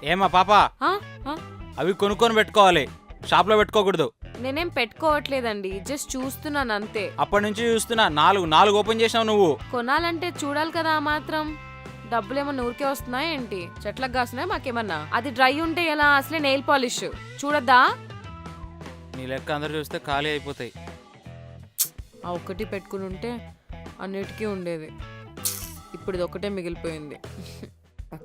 ఏమా పాప, ఆ? ఆ? అవి కొనుక్కొని పెట్టుకోవాలి, షాప్లో పెట్టుకోకూడదు. నేనేం పెట్టుకోవట్లేదండి, జస్ట్ చూస్తున్నాను అంతే. అప్పటి నుంచి చూస్తున్నా, నాలుగు ఓపెన్ చేసావు నువ్వు. కొనాలంటే చూడాలి కదా ఆ మాత్రం. డబ్బులేమన్నా ఊరికే వస్తున్నాయా ఏంటి? చెట్లకు కాస్తున్నాయి మాకేమన్నా? అది డ్రై ఉంటే ఎలా? అసలే నెయిల్ పాలిష్ చూడద్దా? నీ లెక్క అందరు చూస్తే ఖాళీ అయిపోతాయి. ఆ ఒక్కటి పెట్టుకుని ఉంటే అన్నిటికీ ఉండేది. ఇప్పుడు ఇది ఒకటే మిగిలిపోయింది.